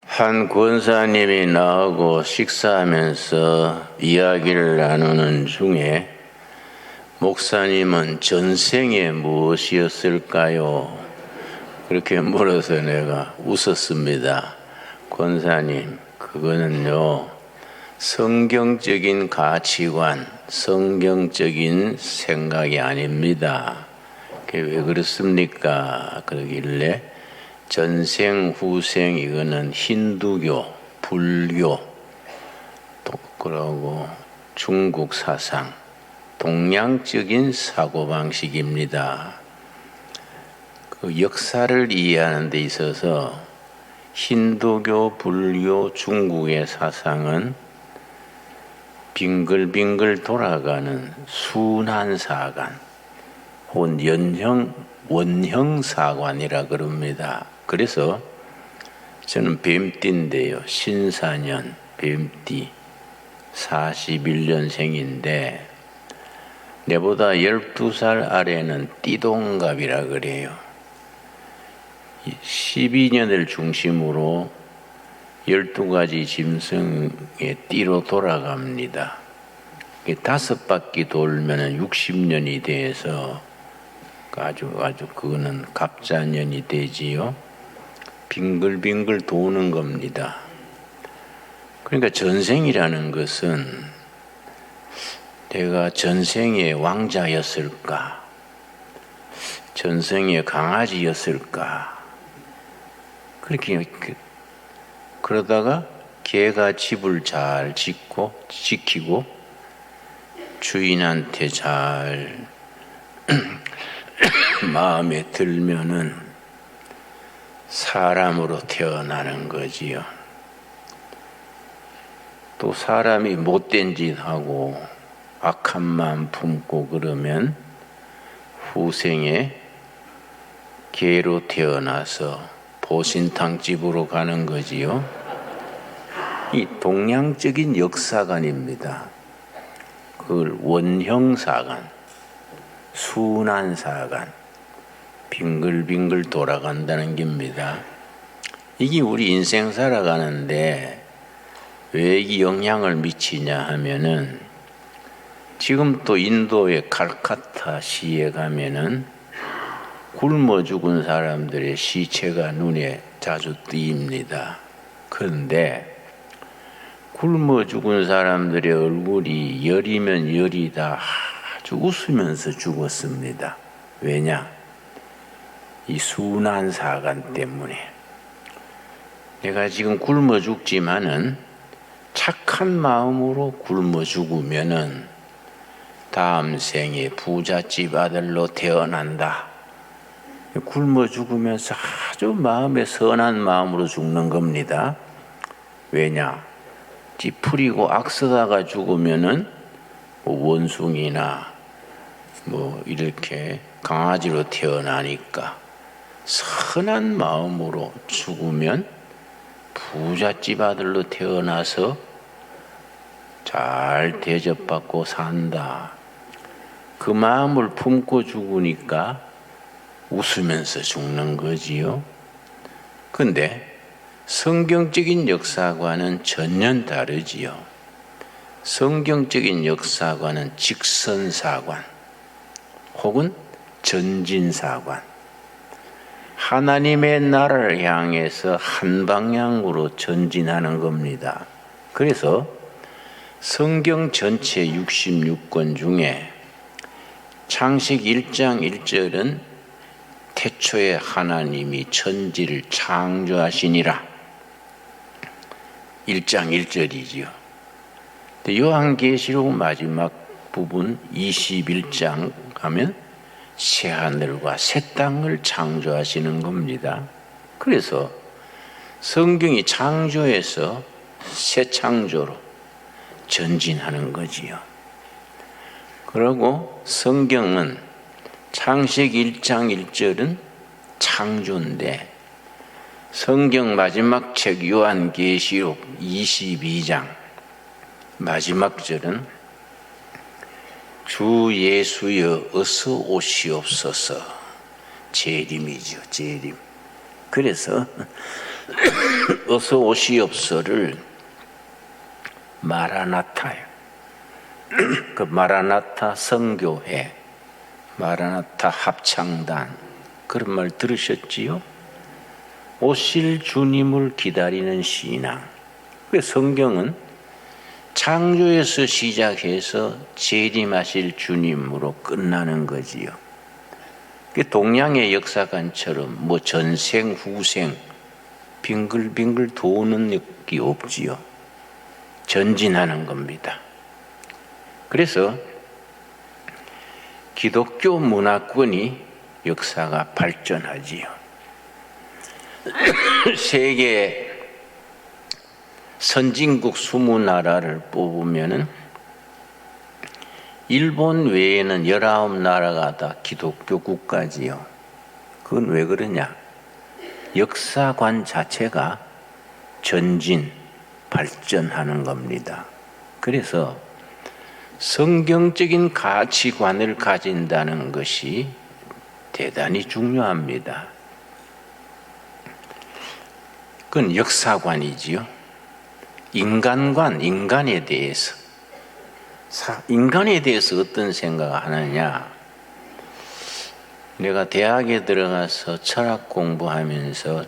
한 권사님이 나하고 식사하면서 이야기를 나누는 중에 목사님은 전생에 무엇이었을까요? 그렇게 물어서 내가 웃었습니다. 권사님, 그거는요, 성경적인 가치관, 성경적인 생각이 아닙니다. 그게 왜 그렇습니까? 그러길래 전생, 후생, 이거는 힌두교, 불교, 그러고 중국 사상, 동양적인 사고방식입니다. 그 역사를 이해하는 데 있어서 힌두교, 불교, 중국의 사상은 빙글빙글 돌아가는 순환사관, 혹은 원형사관이라 그럽니다. 그래서 저는 뱀띠인데요. 신사년 뱀띠 41년생인데 내보다 12살 아래는 띠동갑이라 그래요. 12년을 중심으로 12가지 짐승의 띠로 돌아갑니다. 5바퀴 돌면 60년이 돼서 아주 그거는 갑자년이 되지요. 빙글빙글 도는 겁니다. 그러니까 전생이라는 것은 내가 전생에 왕자였을까? 전생에 강아지였을까? 그렇게 그러다가 개가 집을 잘 지키고 주인한테 잘 마음에 들면은 사람으로 태어나는 거지요. 또 사람이 못된 짓 하고 악한 마음 품고 그러면 후생에 개로 태어나서 보신탕집으로 가는 거지요. 이 동양적인 역사관입니다. 그걸 원형사관, 순환사관, 빙글빙글 돌아간다는 겁니다. 이게 우리 인생 살아가는데 왜 이 영향을 미치냐 하면은 지금 또 인도의 칼카타 시에 가면은 굶어 죽은 사람들의 시체가 눈에 자주 띄입니다. 그런데 굶어 죽은 사람들의 얼굴이 열이면 열이다 아주 웃으면서 죽었습니다. 왜냐? 이 순환사관 때문에. 내가 지금 굶어 죽지만은 착한 마음으로 굶어 죽으면은 다음 생에 부잣집 아들로 태어난다. 굶어 죽으면서 아주 마음에 선한 마음으로 죽는 겁니다. 왜냐? 찌푸리고 악쓰다가 죽으면은 원숭이나 이렇게 강아지로 태어나니까 선한 마음으로 죽으면 부잣집 아들로 태어나서 잘 대접받고 산다. 그 마음을 품고 죽으니까 웃으면서 죽는 거지요. 근데 성경적인 역사관은 전혀 다르지요. 성경적인 역사관은 직선사관 혹은 전진사관, 하나님의 나라를 향해서 한 방향으로 전진하는 겁니다. 그래서 성경 전체 66권 중에 창세기 1장 1절은 태초에 하나님이 천지를 창조하시니라. 1장 1절이지요. 요한계시록 마지막 부분 21장 가면 새하늘과 새 땅을 창조하시는 겁니다. 그래서 성경이 창조에서 새 창조로 전진하는 거지요. 그리고 성경은 창세기 1장 1절은 창조인데 성경 마지막 책 요한계시록 22장 마지막 절은 주 예수여 어서 오시옵소서. 재림이죠. 재림. 그래서 어서 오시옵소를 마라나타요. 그 마라나타 선교회, 마라나타 합창단, 그런 말 들으셨지요? 오실 주님을 기다리는 신앙. 그 성경은 창조에서 시작해서 재림하실 주님으로 끝나는 거지요. 동양의 역사관처럼 뭐 전생 후생 빙글빙글 도는 게 없지요. 전진하는 겁니다. 그래서 기독교 문화권이 역사가 발전하지요. 세계 선진국 20나라를 뽑으면은 일본 외에는 19나라가 다 기독교 국가지요. 그건 왜 그러냐? 역사관 자체가 전진, 발전하는 겁니다. 그래서 성경적인 가치관을 가진다는 것이 대단히 중요합니다. 그건 역사관이지요. 인간관, 인간에 대해서 어떤 생각을 하느냐? 내가 대학에 들어가서 철학 공부하면서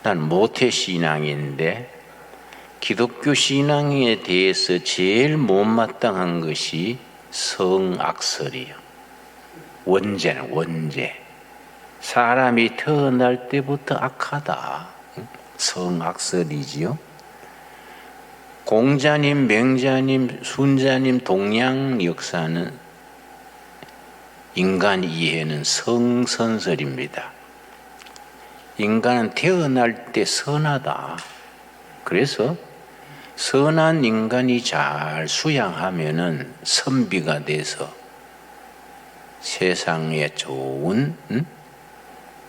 난 모태신앙인데 기독교 신앙에 대해서 제일 못마땅한 것이 성악설이요. 원죄. 사람이 태어날 때부터 악하다. 성악설이지요. 공자님, 맹자님, 순자님, 동양 역사는 인간 이해는 성선설입니다. 인간은 태어날 때 선하다. 그래서 선한 인간이 잘 수양하면은 선비가 돼서 세상에 좋은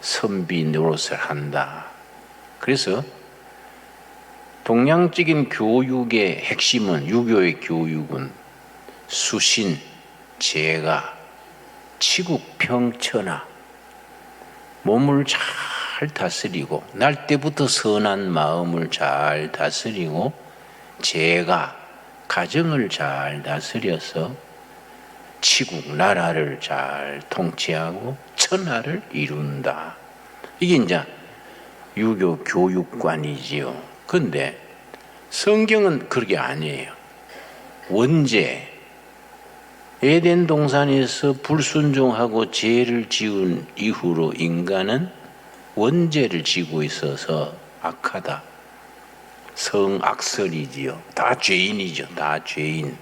선비 노릇을 한다. 그래서 동양적인 교육의 핵심은, 유교의 교육은 수신, 제가, 치국평천하, 몸을 잘 다스리고 날 때부터 선한 마음을 잘 다스리고 제가, 가정을 잘 다스려서 치국, 나라를 잘 통치하고 천하를 이룬다. 이게 이제 유교 교육관이지요. 그런데 성경은 그게 아니에요. 원죄, 에덴 동산에서 불순종하고 죄를 지은 이후로 인간은 원죄를 지고 있어서 악하다. 성악설이지요. 다 죄인이죠. 다 죄인.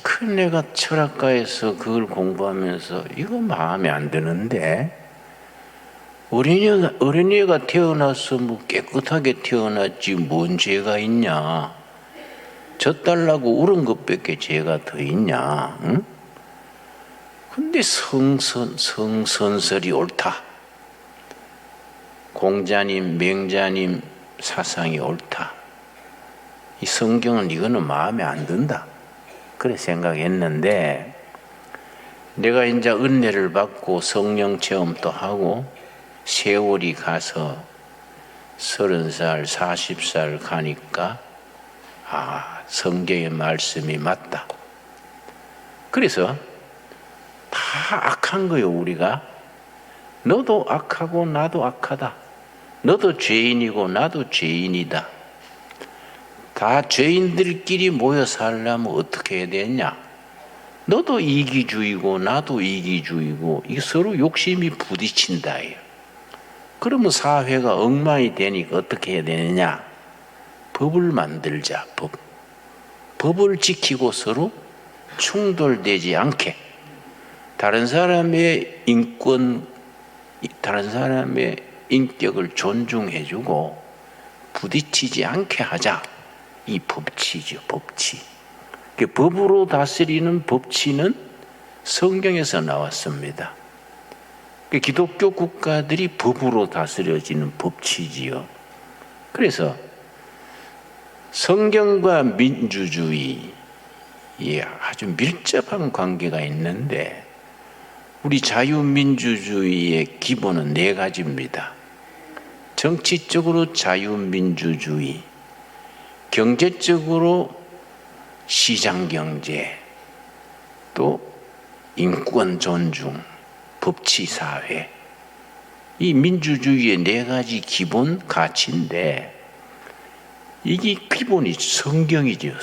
그 내가 철학과에서 그걸 공부하면서 이거 마음에 안 드는데, 어린이가 태어나서 뭐 깨끗하게 태어났지 뭔 죄가 있냐? 젖달라고 울은 것밖에 죄가 더 있냐? 응? 근데 성선설이 옳다. 공자님, 맹자님 사상이 옳다. 이 성경은 이거는 마음에 안 든다. 그래 생각했는데, 내가 이제 은혜를 받고 성령 체험도 하고 세월이 가서 30살, 40살 가니까 성경의 말씀이 맞다. 그래서 다 악한 거예요, 우리가. 너도 악하고 나도 악하다. 너도 죄인이고 나도 죄인이다. 다 죄인들끼리 모여 살려면 어떻게 해야 되냐? 너도 이기주의고 나도 이기주의고 이 서로 욕심이 부딪힌다. 그러면 사회가 엉망이 되니까 어떻게 해야 되느냐? 법을 만들자. 법을 지키고 서로 충돌되지 않게, 다른 사람의 인권, 다른 사람의 인격을 존중해주고 부딪히지 않게 하자. 이 법치죠, 법치. 법으로 다스리는 법치는 성경에서 나왔습니다. 기독교 국가들이 법으로 다스려지는 법치지요. 그래서 성경과 민주주의에 아주 밀접한 관계가 있는데, 우리 자유민주주의의 기본은 4가지입니다. 정치적으로 자유민주주의, 경제적으로 시장경제, 또 인권 존중, 법치사회, 이 민주주의의 네 가지 기본 가치인데 이게 기본이 성경이죠.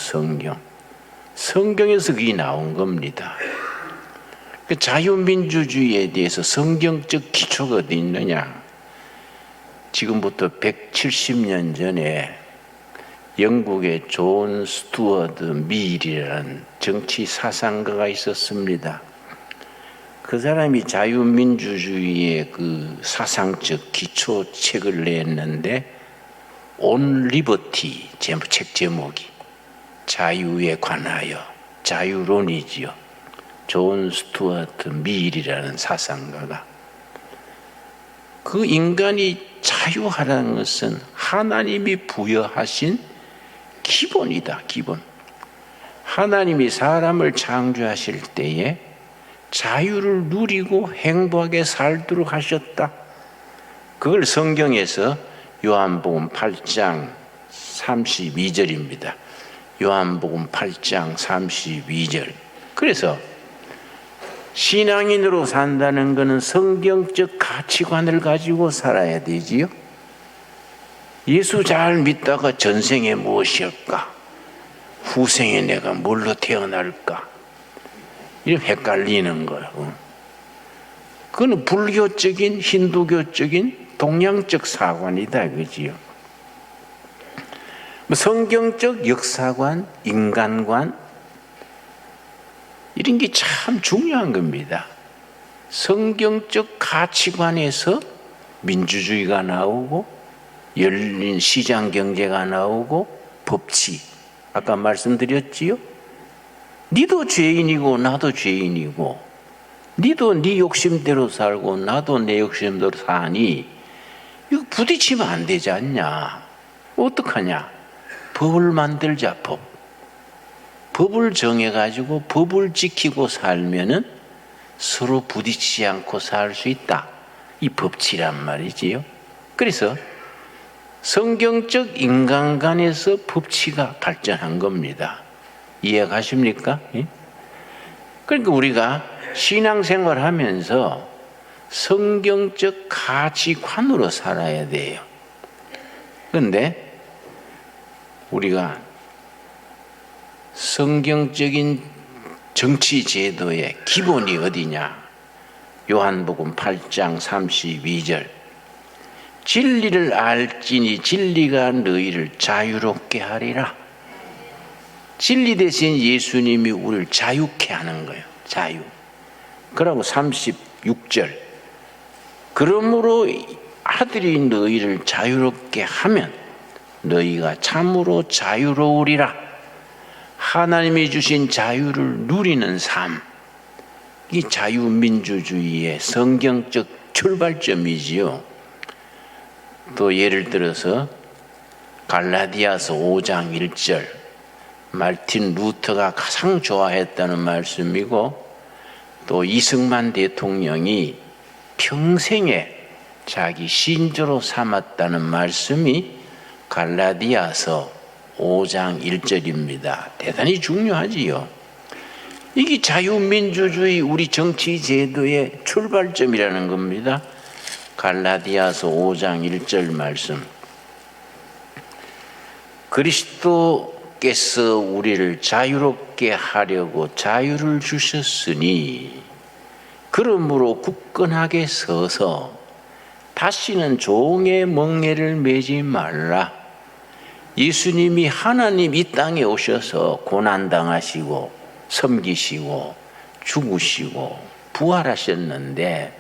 성경에서 그게 나온 겁니다. 자유민주주의에 대해서 성경적 기초가 어디 있느냐? 지금부터 170년 전에 영국의 존 스튜어트 밀이라는 정치 사상가가 있었습니다. 그 사람이 자유민주주의의 그 사상적 기초책을 냈는데 On Liberty, 책 제목이 자유에 관하여, 자유론이지요. 존 스튜어트 밀이라는 사상가가. 그 인간이 자유하라는 것은 하나님이 부여하신 기본이다, 기본. 하나님이 사람을 창조하실 때에 자유를 누리고 행복하게 살도록 하셨다. 그걸 성경에서 요한복음 8장 32절입니다. 요한복음 8장 32절. 그래서 신앙인으로 산다는 것은 성경적 가치관을 가지고 살아야 되지요. 예수 잘 믿다가 전생에 무엇일까? 후생에 내가 뭘로 태어날까? 이렇게 헷갈리는 거예요. 그건 불교적인, 힌두교적인, 동양적 사관이다, 그지요? 성경적 역사관, 인간관, 이런 게 참 중요한 겁니다. 성경적 가치관에서 민주주의가 나오고 열린 시장 경제가 나오고 법치, 아까 말씀드렸지요? 니도 죄인이고 나도 죄인이고 니도 네 욕심대로 살고 나도 내 욕심대로 사니 이거 부딪히면 안 되지 않냐? 어떡하냐? 법을 만들자, 법. 법을 정해가지고 법을 지키고 살면은 서로 부딪히지 않고 살 수 있다. 이 법치란 말이지요. 그래서 성경적 인간관에서 법치가 발전한 겁니다. 이해가십니까? 그러니까 우리가 신앙생활 하면서 성경적 가치관으로 살아야 돼요. 그런데 우리가 성경적인 정치 제도의 기본이 어디냐? 요한복음 8장 32절. 진리를 알지니 진리가 너희를 자유롭게 하리라. 진리 대신 예수님이 우리를 자유케 하는 거예요. 자유. 그러고 36절. 그러므로 아들이 너희를 자유롭게 하면 너희가 참으로 자유로우리라. 하나님이 주신 자유를 누리는 삶. 이 자유민주주의의 성경적 출발점이지요. 또 예를 들어서 갈라디아서 5장 1절. 마르틴 루터가 가장 좋아했다는 말씀이고 또 이승만 대통령이 평생에 자기 신조로 삼았다는 말씀이 갈라디아서 5장 1절입니다. 대단히 중요하지요. 이게 자유민주주의 우리 정치 제도의 출발점이라는 겁니다. 갈라디아서 5장 1절 말씀. 그리스도께서 우리를 자유롭게 하려고 자유를 주셨으니 그러므로 굳건하게 서서 다시는 종의 멍에를 매지 말라. 예수님이 하나님 이 땅에 오셔서 고난당하시고 섬기시고 죽으시고 부활하셨는데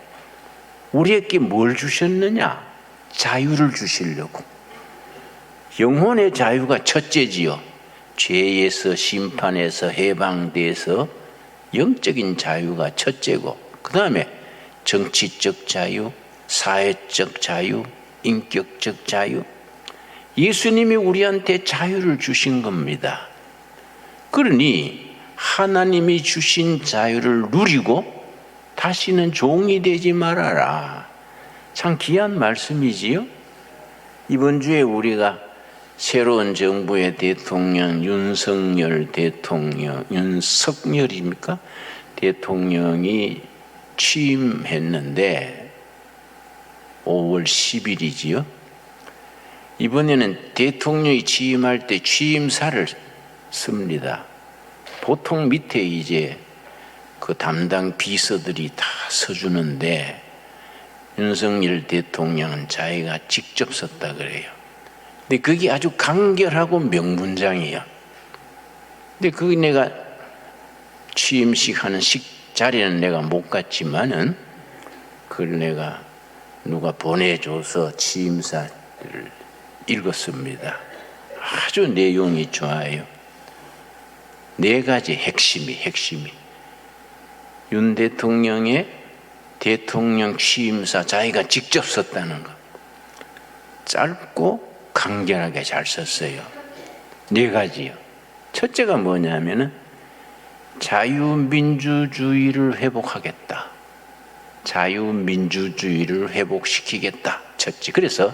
우리에게 뭘 주셨느냐? 자유를 주시려고. 영혼의 자유가 첫째지요. 죄에서 심판에서 해방돼서 영적인 자유가 첫째고 그 다음에 정치적 자유, 사회적 자유, 인격적 자유. 예수님이 우리한테 자유를 주신 겁니다. 그러니 하나님이 주신 자유를 누리고 다시는 종이 되지 말아라. 참 귀한 말씀이지요. 이번 주에 우리가 새로운 정부의 대통령 윤석열입니까? 대통령이 취임했는데 5월 10일이지요. 이번에는 대통령이 취임할 때 취임사를 씁니다. 보통 밑에 이제 그 담당 비서들이 다 써주는데 윤석열 대통령은 자기가 직접 썼다 그래요. 근데 그게 아주 간결하고 명문장이에요. 근데 그게 내가 취임식 하는 자리는 내가 못 갔지만은 그걸 내가 누가 보내줘서 취임사를 읽었습니다. 아주 내용이 좋아요. 4가지 핵심이 윤 대통령의 대통령 취임사 자기가 직접 썼다는 것. 짧고 간결하게 잘 썼어요. 4가지요. 첫째가 뭐냐면은 자유민주주의를 회복하겠다. 자유민주주의를 회복시키겠다. 첫째. 그래서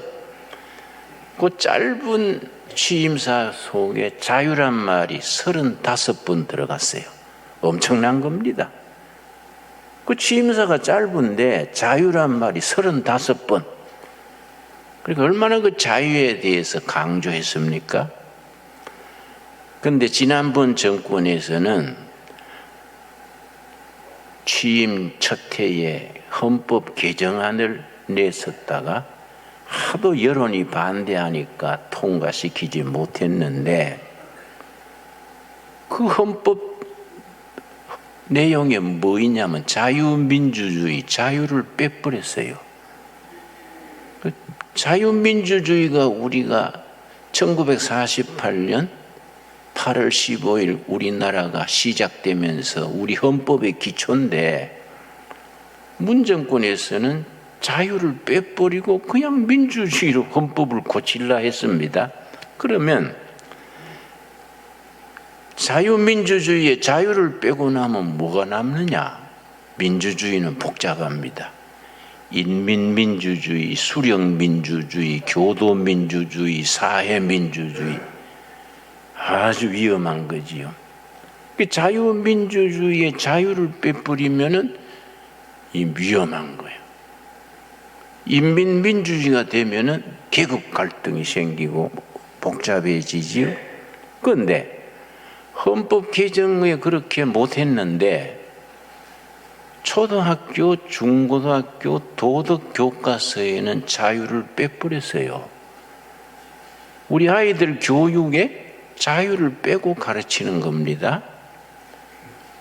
그 짧은 취임사 속에 자유란 말이 35번 들어갔어요. 엄청난 겁니다. 그 취임사가 짧은데 자유란 말이 35번. 그러니까 얼마나 그 자유에 대해서 강조했습니까? 그런데 지난번 정권에서는 취임 첫 해에 헌법 개정안을 냈었다가 하도 여론이 반대하니까 통과시키지 못했는데 그 헌법 내용에 뭐 있냐면 자유민주주의, 자유를 빼버렸어요. 자유민주주의가 우리가 1948년 8월 15일 우리나라가 시작되면서 우리 헌법의 기초인데 문 정권에서는 자유를 빼버리고 그냥 민주주의로 헌법을 고치려 했습니다. 그러면 자유민주주의에 자유를 빼고 나면 뭐가 남느냐? 민주주의는 복잡합니다. 인민민주주의, 수령민주주의, 교도민주주의, 사회민주주의 아주 위험한 거지요. 자유민주주의에 자유를 빼버리면은 이 위험한 거예요. 인민민주주의가 되면은 계급 갈등이 생기고 복잡해지지요. 그런데 헌법 개정에 그렇게 못했는데 초등학교, 중고등학교 도덕 교과서에는 자유를 빼버렸어요. 우리 아이들 교육에 자유를 빼고 가르치는 겁니다.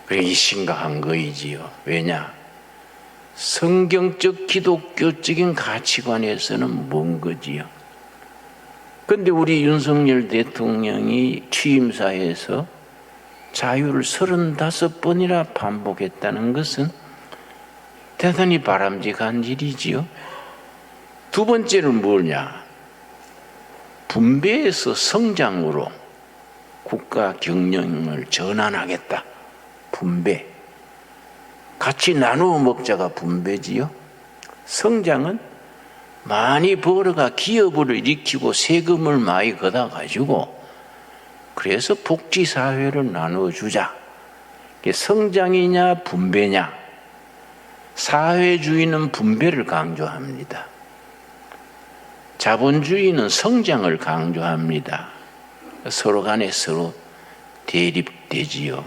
그게 심각한 거이지요. 왜냐? 성경적 기독교적인 가치관에서는 먼 거지요. 그런데 우리 윤석열 대통령이 취임사에서 자유를 35번이나 반복했다는 것은 대단히 바람직한 일이지요. 두 번째는 뭐냐? 분배에서 성장으로 국가 경영을 전환하겠다. 분배. 같이 나누어 먹자가 분배지요. 성장은 많이 벌어가 기업을 일으키고 세금을 많이 걷어 가지고 그래서 복지사회를 나누어 주자. 성장이냐 분배냐. 사회주의는 분배를 강조합니다. 자본주의는 성장을 강조합니다. 서로 간에 서로 대립되지요.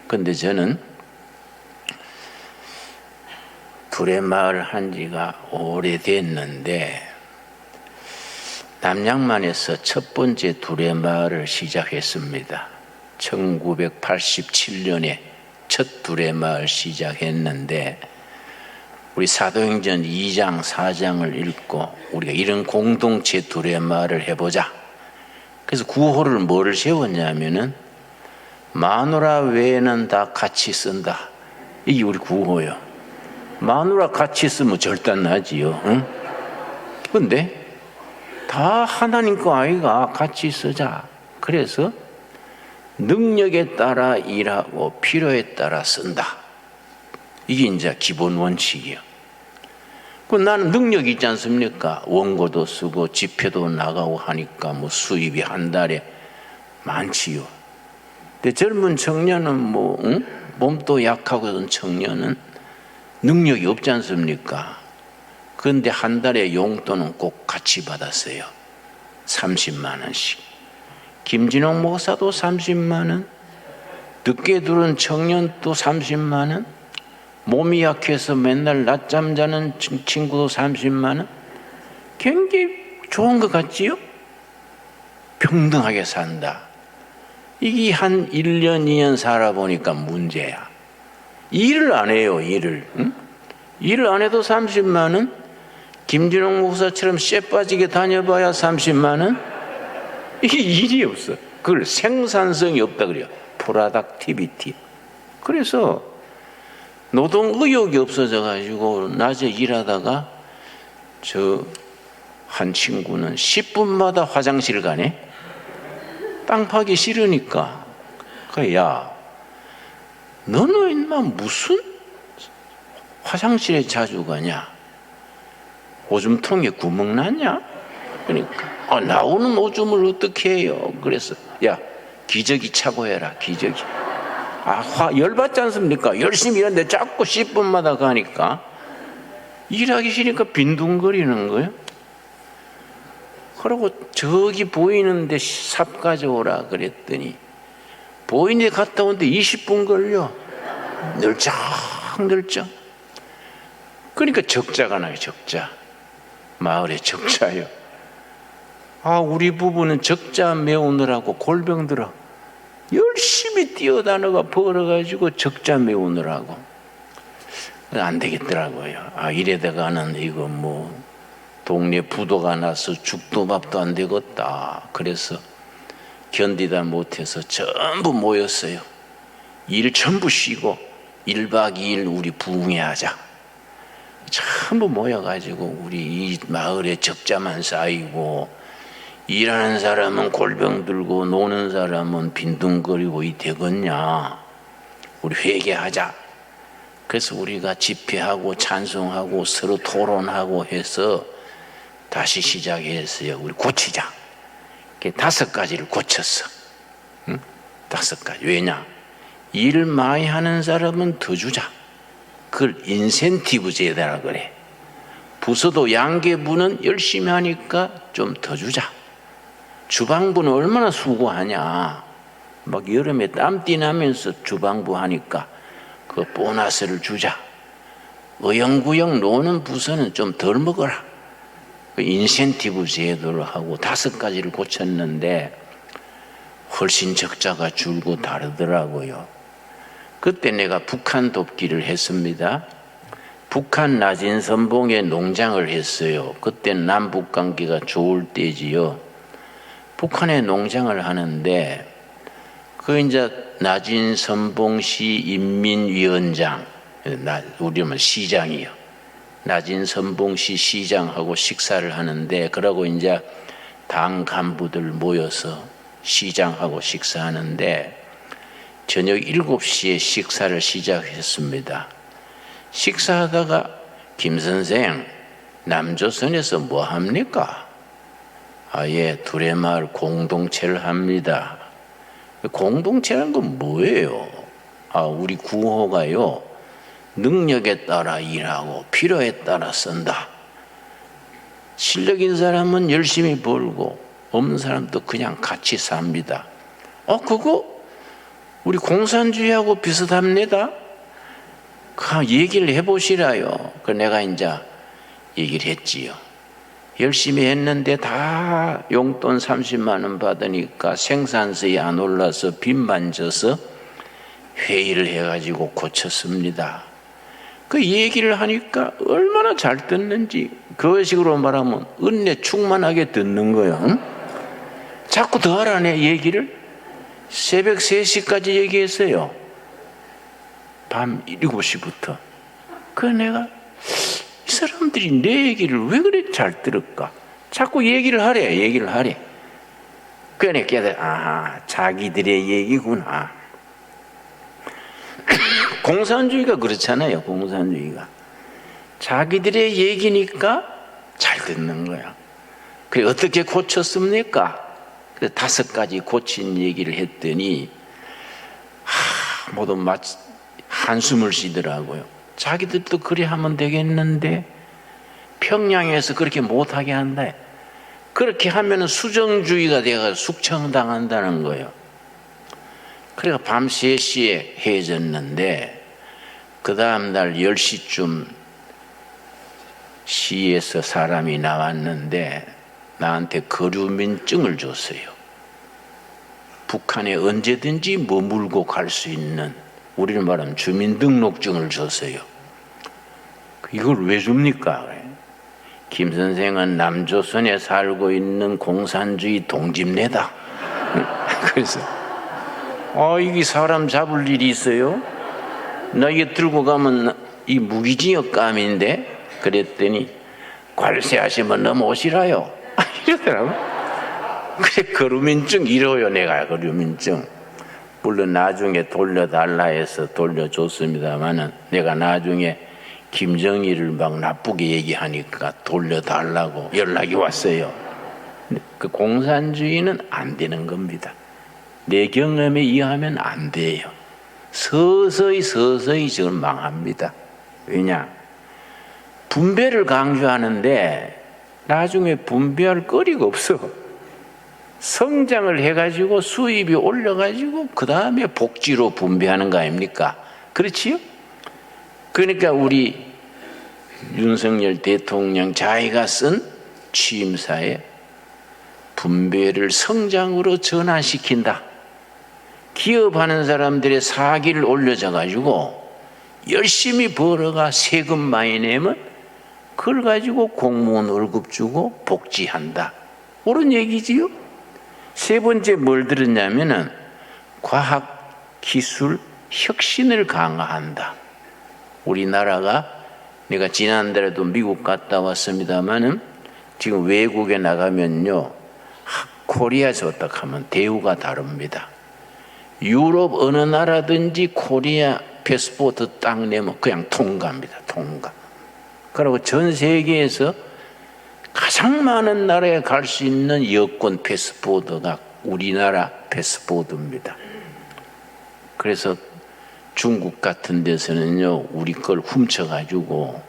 그런데 저는 두레마을 한 지가 오래됐는데 남양만에서 첫 번째 두레마을을 시작했습니다. 1987년에 첫 두레마을 시작했는데 우리 사도행전 2장 4장을 읽고 우리가 이런 공동체 두레마을을 해보자. 그래서 구호를 뭐를 세웠냐면은 마누라 외에는 다 같이 쓴다. 이게 우리 구호예요. 마누라 같이 쓰면 절단나지요. 응? 근데 다 하나님 거 아이가 같이 쓰자. 그래서 능력에 따라 일하고 필요에 따라 쓴다. 이게 이제 기본 원칙이에요. 그 나는 능력이 있지 않습니까? 원고도 쓰고 집회도 나가고 하니까 뭐 수입이 한 달에 많지요. 근데 젊은 청년은 몸도 약하고 청년은 능력이 없지 않습니까? 그런데 한 달에 용돈은 꼭 같이 받았어요. 30만 원씩. 김진홍 목사도 30만 원, 늦게 들어온 청년도 30만 원, 몸이 약해서 맨날 낮잠 자는 친구도 30만 원. 굉장히 좋은 것 같지요? 평등하게 산다. 이게 한 1년, 2년 살아보니까 문제야. 일을 안 해요, 일을. 응? 일을 안 해도 30만 원? 김진홍 목사처럼 쇠 빠지게 다녀봐야 30만 원? 이게 일이 없어. 그걸 생산성이 없다 그래요. 프로덕티비티. 그래서 노동 의욕이 없어져 가지고 낮에 일하다가 한 친구는 10분마다 화장실 가네. 땅 파기 싫으니까. 야, 너는 인마 무슨 화장실에 자주 가냐? 오줌통에 구멍 났냐? 그러니까 나오는 오줌을 어떻게 해요? 그래서 야, 기저귀 차고 해라. 기저귀. 열받지 않습니까? 열심히 일하는데 자꾸 10분마다 가니까 일하기 싫으니까 빈둥거리는 거예요. 그러고 저기 보이는데 삽 가져오라 그랬더니 보이는 데 갔다 오는데 20분 걸려. 널쩍. 그러니까 적자가 나요. 적자. 마을에 적자요. 우리 부부는 적자 메우느라고 골병 들어. 열심히 뛰어다녀가 벌어가지고 적자 메우느라고. 안 되겠더라고요. 이래다가는 이거 동네 부도가 나서 죽도 밥도 안 되겠다. 그래서 견디다 못해서 전부 모였어요. 일 전부 쉬고 1박 2일 우리 부흥회하자. 전부 모여가지고 우리 이 마을에 적자만 쌓이고 일하는 사람은 골병 들고 노는 사람은 빈둥거리고 되겠냐. 우리 회개하자. 그래서 우리가 집회하고 찬송하고 서로 토론하고 해서 다시 시작했어요. 우리 고치자. 5가지를 고쳤어. 응? 5가지. 왜냐? 일 많이 하는 사람은 더 주자. 그걸 인센티브 제도라 그래. 부서도 양계부는 열심히 하니까 좀 더 주자. 주방부는 얼마나 수고하냐. 막 여름에 땀띠 나면서 주방부 하니까 그 보너스를 주자. 어영구영 노는 부서는 좀 덜 먹어라. 인센티브 제도를 하고 5가지를 고쳤는데 훨씬 적자가 줄고 다르더라고요. 그때 내가 북한 돕기를 했습니다. 북한 나진선봉에 농장을 했어요. 그때 남북 관계가 좋을 때지요. 북한에 농장을 하는데 이제 나진선봉시 인민위원장, 우리는 시장이요. 나진선봉시 시장하고 식사를 하는데, 그러고 이제 당 간부들 모여서 시장하고 식사하는데 저녁 7시에 식사를 시작했습니다. 식사하다가 김 선생, 남조선에서 뭐 합니까? 두레마을 공동체를 합니다. 공동체라는 건 뭐예요? 우리 구호가요, 능력에 따라 일하고 필요에 따라 쓴다. 실력 있는 사람은 열심히 벌고 없는 사람도 그냥 같이 삽니다. 그거 우리 공산주의하고 비슷합니다. 얘기를 해보시라요. 내가 이제 얘기를 했지요. 열심히 했는데 다 용돈 30만 원 받으니까 생산성이 안 올라서 빚만 져서 회의를 해가지고 고쳤습니다. 그 얘기를 하니까 얼마나 잘 듣는지, 그 식으로 말하면 은혜 충만하게 듣는 거예요. 응? 자꾸 더 하라네 얘기를. 새벽 3시까지 얘기했어요. 밤 7시부터. 내가 이 사람들이 내 얘기를 왜 그래 잘 들을까? 자꾸 얘기를 하래. 그래 깨달아, 자기들의 얘기구나. 공산주의가 그렇잖아요. 공산주의가 자기들의 얘기니까 잘 듣는 거야. 그래 어떻게 고쳤습니까? 그래서 5가지 고친 얘기를 했더니 모두 한숨을 쉬더라고요. 자기들도 그래 하면 되겠는데 평양에서 그렇게 못하게 한다. 그렇게 하면 수정주의가 되어서 숙청당한다는 거예요. 그래서 밤 3시에 헤어졌는데 그 다음날 10시쯤 시에서 사람이 나왔는데 나한테 거류민증을 줬어요. 북한에 언제든지 머물고 갈 수 있는, 우리는 말하면 주민등록증을 줬어요. 이걸 왜 줍니까? 김 선생은 남조선에 살고 있는 공산주의 동집내다. 그래서 이게 사람 잡을 일이 있어요? 나 이게 들고 가면 이 무기징역감인데? 그랬더니 관세하시면 넘어오시라요. 이러더라고. 그래 거류민증 잃어요. 내가 거류민증. 물론 나중에 돌려달라 해서 돌려줬습니다마는 내가 나중에 김정일을 막 나쁘게 얘기하니까 돌려달라고 연락이 왔어요. 그 공산주의는 안 되는 겁니다. 내 경험에 의하면 안 돼요. 서서히 저는 망합니다. 왜냐? 분배를 강조하는데 나중에 분배할 거리가 없어. 성장을 해가지고 수입이 올려가지고 그 다음에 복지로 분배하는 거 아닙니까? 그렇지요? 그러니까 우리 윤석열 대통령 자기가 쓴 취임사에 분배를 성장으로 전환시킨다. 기업하는 사람들의 사기를 올려져 가지고 열심히 벌어가 세금 많이 내면 그걸 가지고 공무원 월급 주고 복지한다. 옳은 얘기지요? 3번째 뭘 들었냐면은 과학, 기술, 혁신을 강화한다. 우리나라가 내가 지난달에도 미국 갔다 왔습니다마는 지금 외국에 나가면요 코리아에서 어떻게 하면 대우가 다릅니다. 유럽 어느 나라든지 코리아 패스포트 딱 내면 그냥 통과합니다. 통과. 그리고 전 세계에서 가장 많은 나라에 갈 수 있는 여권 패스포트가 우리나라 패스포트입니다. 그래서 중국 같은 데서는요 우리 걸 훔쳐가지고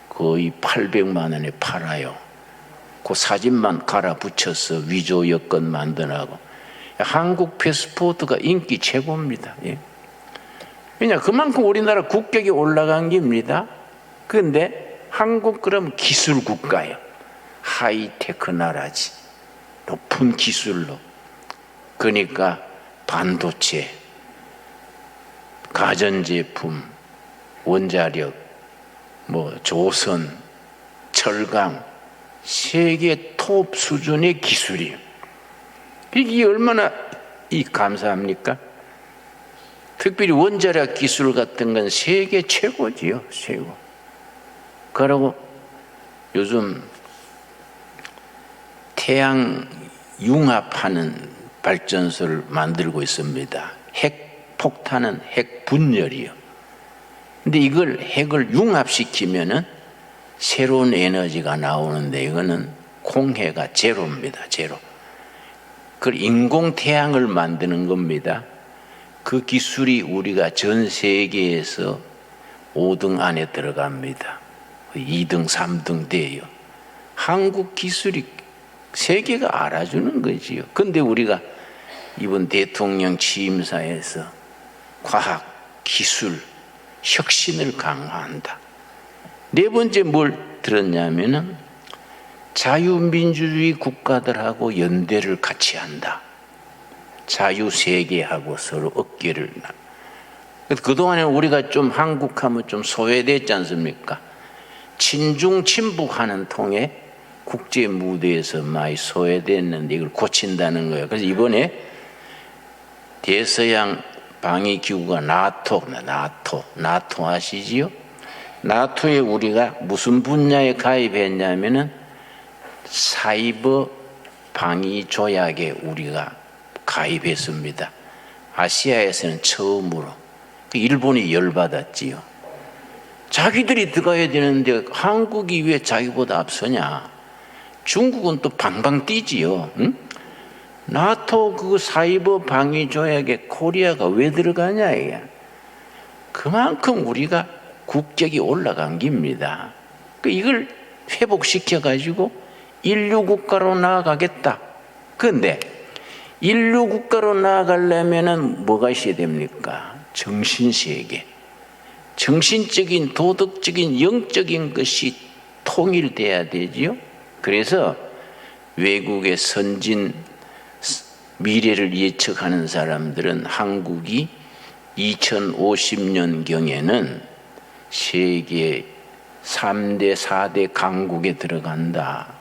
거의 800만 원에 팔아요. 그 사진만 갈아 붙여서 위조 여권 만들라고. 한국 패스포트가 인기 최고입니다. 예. 왜냐 그만큼 우리나라 국격이 올라간 겁니다. 그런데 한국 그럼 기술 국가예요. 하이테크 나라지. 높은 기술로. 그러니까 반도체, 가전제품, 원자력, 조선, 철강, 세계 톱 수준의 기술이에요. 이게 얼마나 감사합니까? 특별히 원자력 기술 같은 건 세계 최고지요, 최고. 그리고 요즘 태양 융합하는 발전소를 만들고 있습니다. 핵 폭탄은 핵 분열이요. 근데 이걸 핵을 융합시키면은 새로운 에너지가 나오는데 이거는 공해가 제로입니다. 제로. 그 인공 태양을 만드는 겁니다. 그 기술이 우리가 전 세계에서 5등 안에 들어갑니다. 2등, 3등 돼요. 한국 기술이 세계가 알아주는 거지요. 근데 우리가 이번 대통령 취임사에서 과학, 기술, 혁신을 강화한다. 4번째 뭘 들었냐면은 자유민주주의 국가들하고 연대를 같이 한다. 자유세계하고 서로 어깨를 그동안에 우리가 좀 한국하면 좀 소외됐지 않습니까? 친중 친북하는 통에 국제 무대에서 많이 소외됐는데 이걸 고친다는 거예요. 그래서 이번에 대서양 방위 기구가 나토 아시지요? 나토에 우리가 무슨 분야에 가입했냐면은 사이버 방위 조약에 우리가 가입했습니다. 아시아에서는 처음으로. 일본이 열받았지요. 자기들이 들어가야 되는데 한국이 왜 자기보다 앞서냐? 중국은 또 방방 뛰지요. 응? 나토 그 사이버 방위 조약에 코리아가 왜 들어가냐 이게. 그만큼 우리가 국격이 올라간 겁니다. 이걸 회복시켜 가지고 인류 국가로 나아가겠다. 그런데 인류 국가로 나아가려면은 뭐가 있어야 됩니까? 정신세계, 정신적인, 도덕적인, 영적인 것이 통일돼야 되지요. 그래서 외국의 선진 미래를 예측하는 사람들은 한국이 2050년경에는 세계 3대, 4대 강국에 들어간다.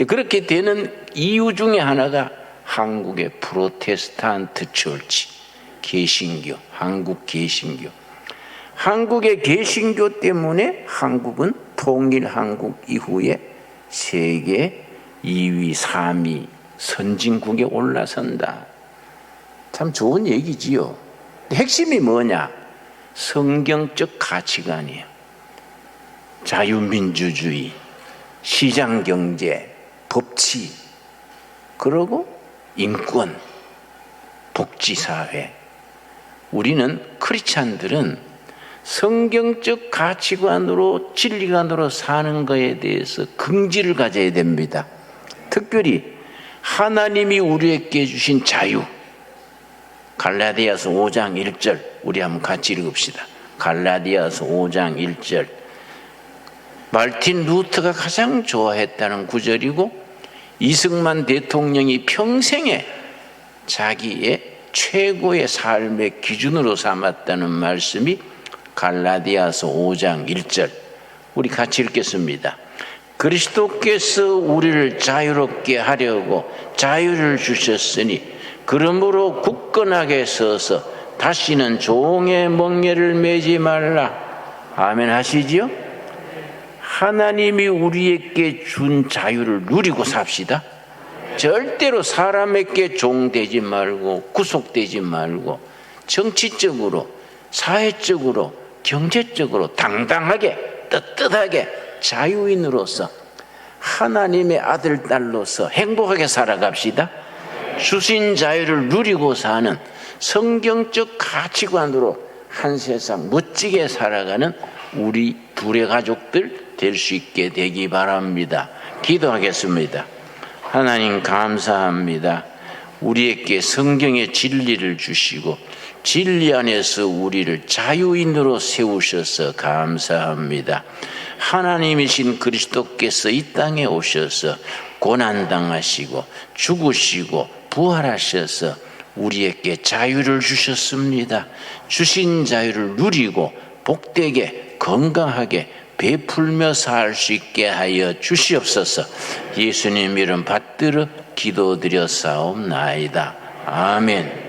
그렇게 되는 이유 중에 하나가 한국의 프로테스탄트 처치, 개신교, 한국 개신교. 한국의 개신교 때문에 한국은 통일한국 이후에 세계 2위, 3위 선진국에 올라선다. 참 좋은 얘기지요. 핵심이 뭐냐? 성경적 가치관이에요. 자유민주주의, 시장경제, 법치, 그리고 인권, 복지사회. 우리는 크리스찬들은 성경적 가치관으로 진리관으로 사는 것에 대해서 긍지를 가져야 됩니다. 특별히 하나님이 우리에게 주신 자유, 갈라디아서 5장 1절 우리 한번 같이 읽읍시다. 갈라디아서 5장 1절. 말틴 루터가 가장 좋아했다는 구절이고 이승만 대통령이 평생에 자기의 최고의 삶의 기준으로 삼았다는 말씀이 갈라디아서 5장 1절. 우리 같이 읽겠습니다. 그리스도께서 우리를 자유롭게 하려고 자유를 주셨으니 그러므로 굳건하게 서서 다시는 종의 멍에를 매지 말라. 아멘 하시지요? 하나님이 우리에게 준 자유를 누리고 삽시다. 절대로 사람에게 종되지 말고 구속되지 말고 정치적으로, 사회적으로, 경제적으로 당당하게, 떳떳하게 자유인으로서 하나님의 아들, 딸로서 행복하게 살아갑시다. 주신 자유를 누리고 사는 성경적 가치관으로 한 세상 멋지게 살아가는 우리 둘의 가족들 될 수 있게 되기 바랍니다. 기도하겠습니다. 하나님 감사합니다. 우리에게 성경의 진리를 주시고 진리 안에서 우리를 자유인으로 세우셔서 감사합니다. 하나님이신 그리스도께서 이 땅에 오셔서 고난당하시고 죽으시고 부활하셔서 우리에게 자유를 주셨습니다. 주신 자유를 누리고 복되게 건강하게 베풀며 살 수 있게 하여 주시옵소서. 예수님 이름 받들어 기도드렸사옵나이다. 아멘.